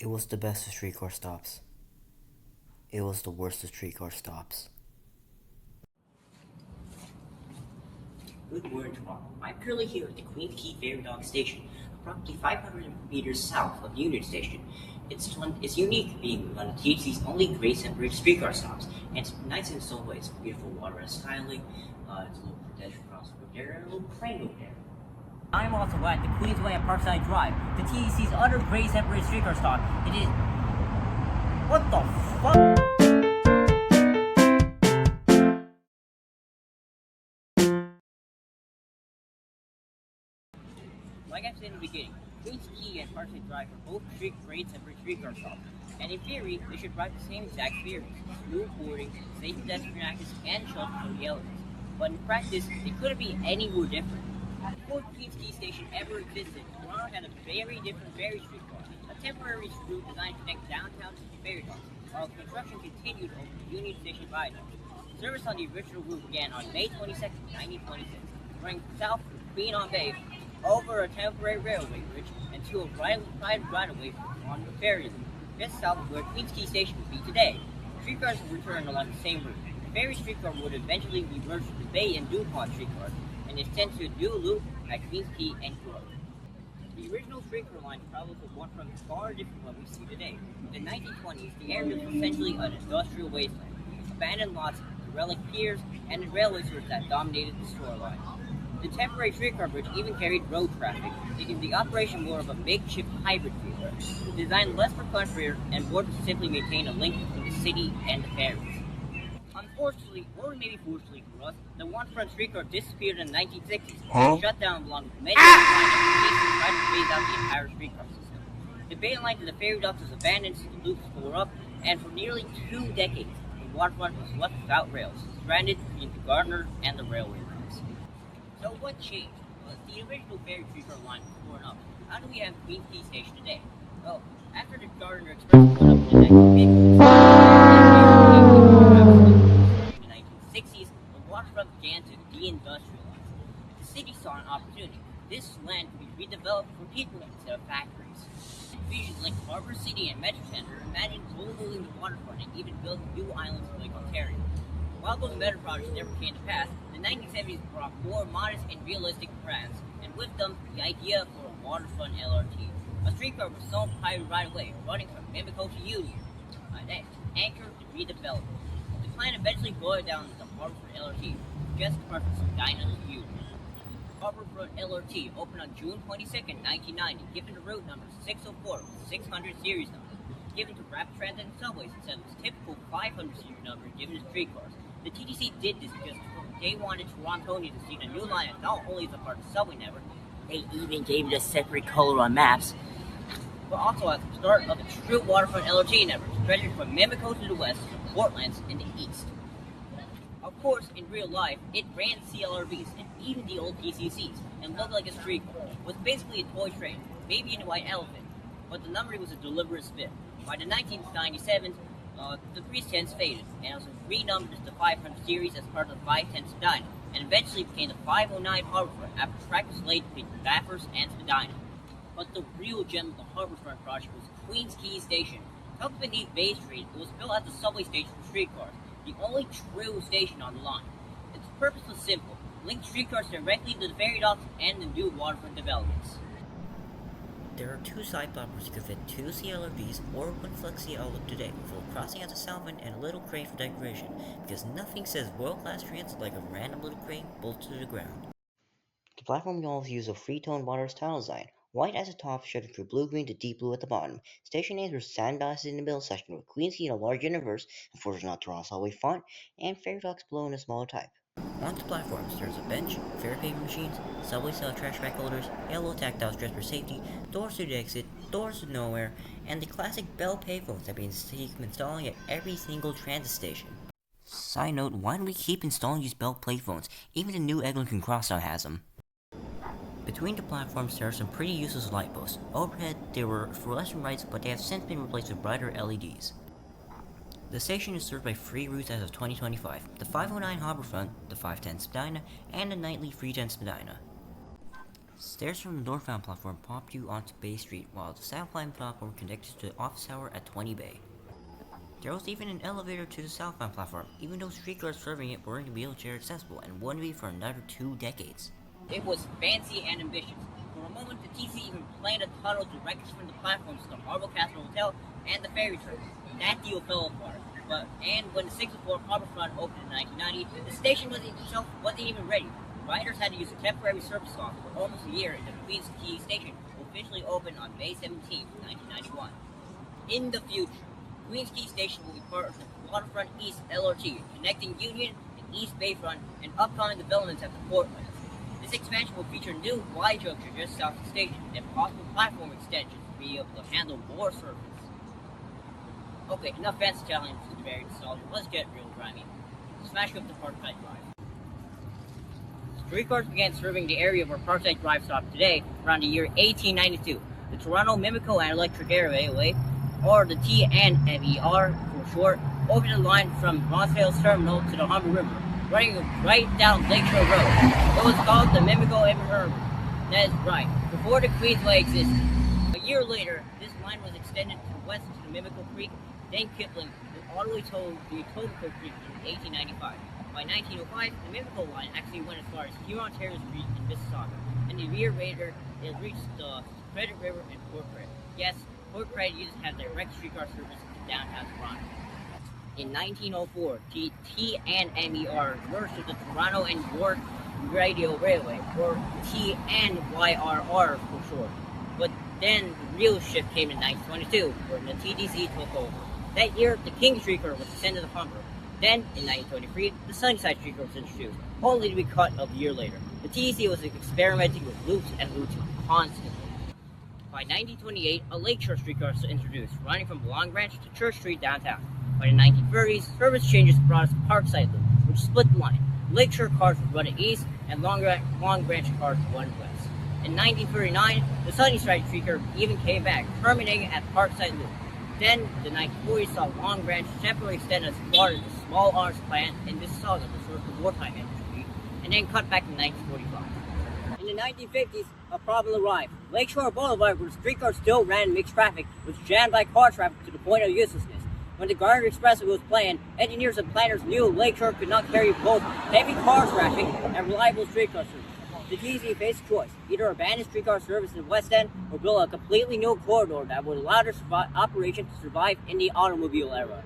It was the best of streetcar stops. It was the worst of streetcar stops. Good morning, Toronto. I'm currently here at the Queens Quay Ferry Dock Station, approximately 500 meters south of Union Station. It's unique being one of THC's only grade separated streetcar stops, and it's nice in so ways. Beautiful water styling, it's a little pedestrian crossroad there, and a little crane over there. I'm also at the Queensway and Parkside Drive, the TEC's other grade separated streetcar stop. It is. What the fuck? Like I said in the beginning, Queens Quay and Parkside Drive are both grade separate streetcar stops, and in theory, they should provide the same exact experience: smooth boarding, safe pedestrian access, and shelter for the elements. But in practice, they couldn't be any more different. Before Queens Quay Station ever existed, Toronto had a very different ferry streetcar, a temporary route designed to connect downtown to the ferry docks, while construction continued over the Union Station Viaduct. Service on the original route began on May 22, 1926, running south from Queen on Bay over a temporary railway bridge and to a private right-of-way on the ferry loop, just south of where Queens Quay Station would be today. Streetcars would return along the same route. The ferry streetcar would eventually be merged with the Bay and DuPont streetcars and extend to a dual loop at Queens Quay and Grove. The original streetcar line traveled with one from far different from what we see today. In the 1920s, the area was essentially an industrial wasteland, abandoned lots, derelict piers, and the railway routes that dominated the shoreline. The temporary streetcar bridge even carried road traffic, making the operation more of a makeshift hybrid feature, designed less for country and more to simply maintain a link between the city and the ferries. Unfortunately, or maybe fortunately for us, the one-front streetcar disappeared in the 1960s and shut down along with many other lines to try to phase out the entire streetcar system. The Bay line to the ferry docks was abandoned since the loops tore up, and for nearly 2 decades, the waterfront was left without rails, stranded between the Gardner and the railway lines. So what changed? Well, the original ferry streetcar line was torn up. How do we have Queens Quay Station today? Well, after the Gardner Express pulled up in the 1960s, the waterfront began to deindustrialize. The city saw an opportunity. This land could be redeveloped for people instead of factories. Visions like Harbour City and Metro Centre imagined overhauling the waterfront and even building new islands in Lake Ontario. While those meta projects never came to pass, the 1970s brought more modest and realistic plans, and with them, the idea for a waterfront LRT. A streetcar with its own private right-of-way running from Mimico to Union, an anchor to redevelopment. The plan eventually boiled down to the Harbourfront LRT, just from Spadina to Union. Harbourfront LRT opened on June 22, 1990, given the route number 604 with 600 series number, given to rapid transit and subways instead of its typical 500 series number given to streetcars. The TTC did this because they wanted Torontonians to see the new line as not only as a part of the subway network, they even gave it a separate color on maps, but also as the start of a true waterfront LRT network, stretching from Mimico to the west to Portlands in the east. Of course, in real life, it ran CLRVs and even the old PCCs, and looked like a streetcar. It was basically a toy train, maybe in a white elephant, but the numbering was a deliberate spin. By the 1997s, the 310s faded, and it was renumbered as the 500 series as part of the 510 Spadina, and eventually became the 509 Harbourfront after track was laid between Bathurst and Spadina. But the real gem of the Harbourfront project was Queens Quay Station. Tucked beneath Bay Street, it was built as a subway station for streetcars, the only true station on the line. Its purpose was simple: link streetcars directly to the ferry docks and the new waterfront developments. There are 2 side platforms that could fit 2 CLRVs or 1 flexi outlook today, with a crossing at the south end and a little crane for decoration, because nothing says world-class transit like a random little crane bolted to the ground. The platform also uses a free-tone water tile design, white at the top shaded through blue-green to deep blue at the bottom. Station names were sandblasted in the middle section, with Queens Quay in a large universe, unfortunately not Toronto subway font, and ferry docks below in a smaller type. On the platforms, there's a bench, ferry pavement machines, subway-style trash bag holders, yellow tactile strips for safety, doors to the exit, doors to nowhere, and the classic bell payphones that have been installing at every single transit station. Side note, why do we keep installing these bell payphones? Even the new Eglinton crosstown has them. Between the platforms, there are some pretty useless light posts. Overhead, they were fluorescent lights, but they have since been replaced with brighter LEDs. The station is served by 3 routes as of 2025, the 509 Harbourfront, the 510 Spadina, and the nightly 310 Spadina. Stairs from the northbound platform popped you onto Bay Street, while the southbound platform connected to the office tower at 20 Bay. There was even an elevator to the southbound platform, even though streetcars serving it weren't wheelchair accessible and wouldn't be for another 2 decades. It was fancy and ambitious. For a moment, the TC even planned a tunnel directly from the platforms to the Marble Castle Hotel and the ferry terminal. That deal fell apart. And when the 6th floor harbourfront opened in 1990, the station itself wasn't even ready. Riders had to use a temporary service dock for almost a year until Queens Quay Station officially opened on May 17, 1991. In the future, Queens Quay Station will be part of the Waterfront East LRT, connecting Union and East Bayfront and upcoming developments at the Portlands. This expansion will feature new Y junction just south of the station and possible platform extensions to be able to handle more service. Okay, enough fancy telling to the very nostalgic. Let's get real grimy. Smash up the Parkside Drive. Streetcars began serving the area where Parkside Drive stopped today around the year 1892. The Toronto Mimico and Electric Air Railway, or the TNMER for short, opened the line from Ronsdale's terminal to the Humber River, running right down Lakeshore Road. It was called the Mimico River. That is right, before the Queensway existed. A year later, this line was extended to the west to the Mimico Creek, then Kipling, and all the way to the Etobicoke Creek in 1895. By 1905, the Mimico line actually went as far as Huron-Ontario's Creek in Mississauga, and the year later, it reached the Credit River and Port Credit. Yes, Port Credit used to have direct streetcar service to downtown Toronto. In 1904, the TNMER merged with the Toronto and York Radio Railway, or TNYRR for short. But then the real shift came in 1922, when the TDC took over. That year, the King Streetcar was sent to the Humber. Then, in 1923, the Sunnyside Streetcar was introduced, only to be cut a year later. The TDC was experimenting with loops and routes constantly. By 1928, a Lakeshore Streetcar was introduced, running from Long Branch to Church Street downtown. By the 1930s, service changes brought us Parkside Loop, which split the line. Lakeshore cars would run east, and Long Branch cars would run west. In 1939, the Sunnyside Streetcar even came back, terminating at Parkside Loop. Then, the 1940s saw Long Branch temporarily extend as far as the Small Arms plant in Mississauga to serve the wartime industry, and then cut back in 1945. In the 1950s, a problem arrived. Lakeshore Boulevard, where the streetcar still ran mixed traffic, was jammed by car traffic to the point of uselessness. When the Gardner Expressway was planned, engineers and planners knew Lakeshore could not carry both heavy car traffic and reliable streetcar service. The TC faced a choice: either abandon streetcar service in the West End or build a completely new corridor that would allow their operation to survive in the automobile era.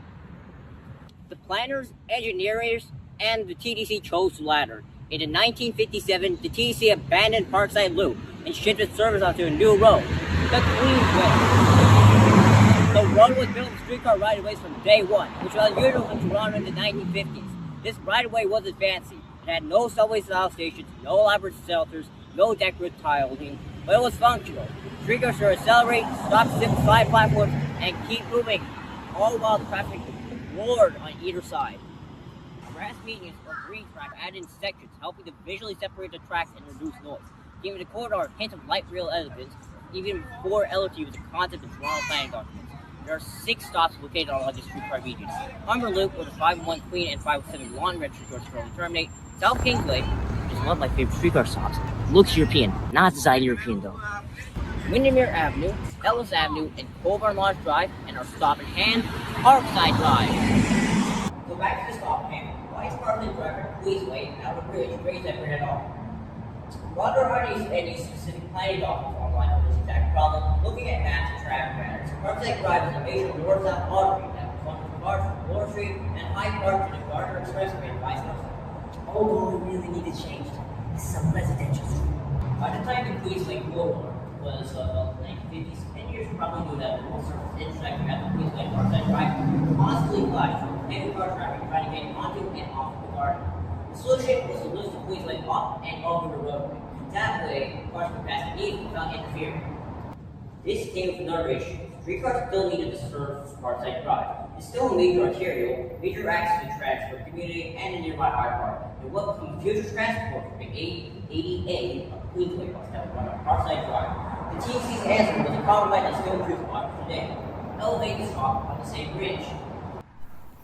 The planners, engineers, and the TDC chose the latter. In 1957, the TDC abandoned Parkside Loop and shifted service onto a new road, the Queensway. The road was built with streetcar right-of-ways from day one, which was unusual in Toronto in the 1950s. This right-of-way wasn't fancy. It had no subway-style stations, no elaborate shelters, no decorative tiling, but it was functional. Streetcars should accelerate, stop side platforms, and keep moving, all while the traffic roared on either side. Grass medians or green track added in sections, helping to visually separate the tracks and reduce noise, giving the corridor a hint of light rail elegance, even before LRT was a concept in Toronto planning documents. There are 6 stops located along the streetcar region. Humber Loop, where the 501 Queen and 507 Long Branch streetcars currently terminate. South Kingsway, which is one of my favorite streetcar stops, looks European, not design European though. Windermere Avenue, Ellis Avenue, and Colburn Lodge Drive, and our stop in hand, Parkside Drive. Go back to the stop in hand. Why is Parkside Drive and Queensway and Outer Bridge grade separate at all? While there aren't any specific planning documents online on this exact problem, looking at maps and traffic patterns, Parkside Drive is a major north-south artery that was one of the cars from Bloor Street and Highpark to the Gardner Expressway and vice versa. Although we really need to change this is a residential street. By the time the Queensway corridor was built in the 1950s, engineers probably knew that the whole surface intersection at the Queensway Parkside Drive constantly clashed with heavy car traffic trying to get onto and off the garden. The solution was to lift the Queensway up and over the roadway. That way, cars could pass beneath without interfering. This came with another issue. Streetcars still needed to serve Parkside Drive. It's still a major arterial, major access to transport, community, and the nearby highpark. And what becomes future transport for the 80A of Queensway bus that would run on Parkside Drive. The TC's answer was a compromise that still proves popular today. Elevate the stop on the same bridge.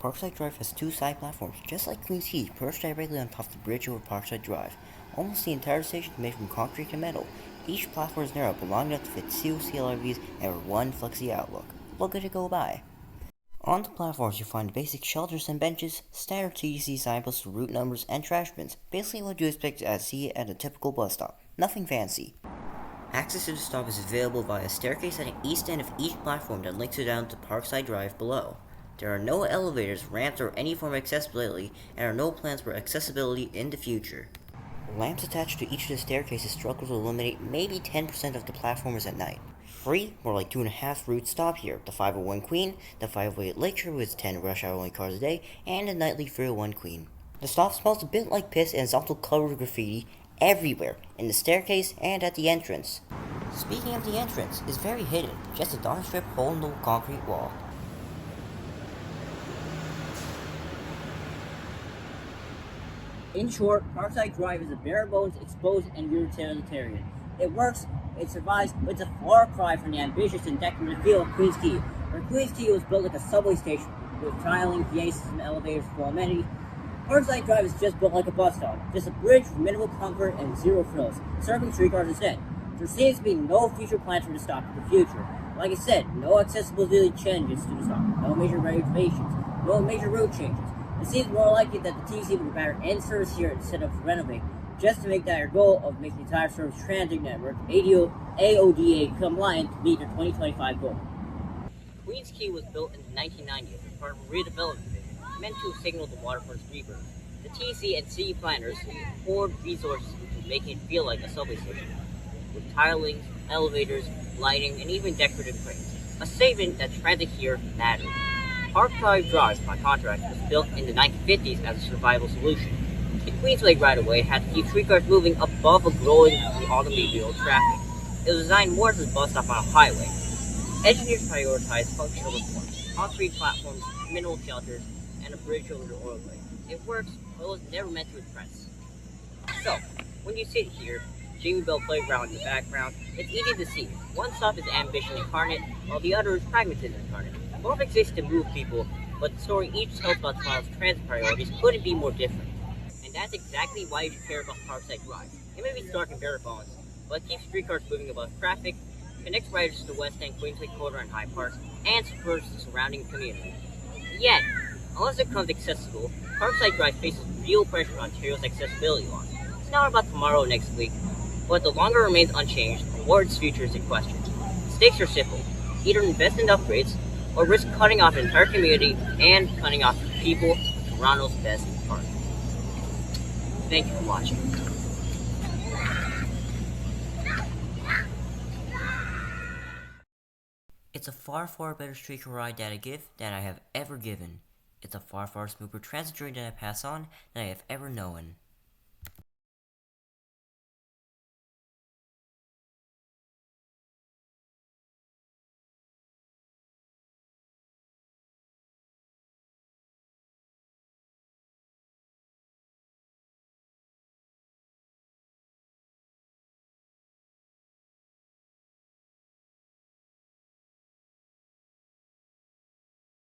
Parkside Drive has 2 side platforms, just like Queens Quay, perched directly on top of the bridge over Parkside Drive. Almost the entire station is made from concrete and metal. each platform is narrow but long enough to fit 2 CLRVs and 1 flexi outlook. Look good to go by. On the platforms, you'll find basic shelters and benches, standard TDC signposts, route numbers, and trash bins. Basically what you expect to see at a typical bus stop. Nothing fancy. Access to the stop is available via a staircase at the east end of each platform that links it down to Parkside Drive below. There are no elevators, ramps, or any form of accessibility, and are no plans for accessibility in the future. Lamps attached to each of the staircases struggle to illuminate maybe 10% of the platforms at night. Free, more like 2.5 routes stop here, the 501 Queen, the 508 Lakeshore with 10 rush hour only cars a day, and the nightly 301 Queen. The stop smells a bit like piss and is also covered with graffiti everywhere, in the staircase and at the entrance. Speaking of the entrance, it's very hidden, just a dark strip hole in the concrete wall. In short, Parkside Drive is a bare bones, exposed, and utilitarian. It works, it survives, but it's a far cry from the ambitious and decorative feel of Queens Quay, where Queens Quay was built like a subway station, with tiling, PA system, elevators for amenities. Parkside Drive is just built like a bus stop, just a bridge with minimal comfort and zero frills, serving streetcars instead. There seems to be no future plans for the stop in the future. Like I said, no accessibility changes to the stop, no major renovations, no major route changes. It seems more likely that the TC would rather end service here instead of renovate, just to make that their goal of making the entire service transit network AODA compliant to meet their 2025 goal. Queens Quay was built in the 1990s as part of a redevelopment vision meant to signal the waterfront's rebirth. The TC and city planners poured resources into making it feel like a subway station, with tiling, elevators, lighting, and even decorative cranes. A statement that transit here mattered. Parkside Drive, by contrast, was built in the 1950s as a survival solution. The queensway right-of-way had to keep streetcars moving above a growing automobile traffic. It was designed more as a bus stop on a highway. Engineers prioritized functional reforms, concrete platforms, mineral shelters, and a bridge over the oilway. It works, but it was never meant to impress. So, when you sit here, Jamie Bell Playground in the background, it's easy to see. One stop is ambition incarnate, while the other is pragmatism incarnate. Both exist to move people, but the story each tells about tomorrow's transit priorities couldn't be more different. And that's exactly why you should care about Parkside Drive. It may be stark and bare bones, but it keeps streetcars moving above traffic, connects riders to the West End, Queensway Quarter, and High Park, and supports the surrounding community. Yet, unless it becomes accessible, Parkside Drive faces real pressure on Ontario's accessibility laws. It's not about tomorrow or next week, but the longer it remains unchanged, the more its future is in question. The stakes are simple: either invest in upgrades, or risk cutting off an entire community and cutting off the people of Toronto's best part. Thank you for watching. It's a far, far better streetcar ride that I give than I have ever given. It's a far, far smoother transit journey that I pass on than I have ever known.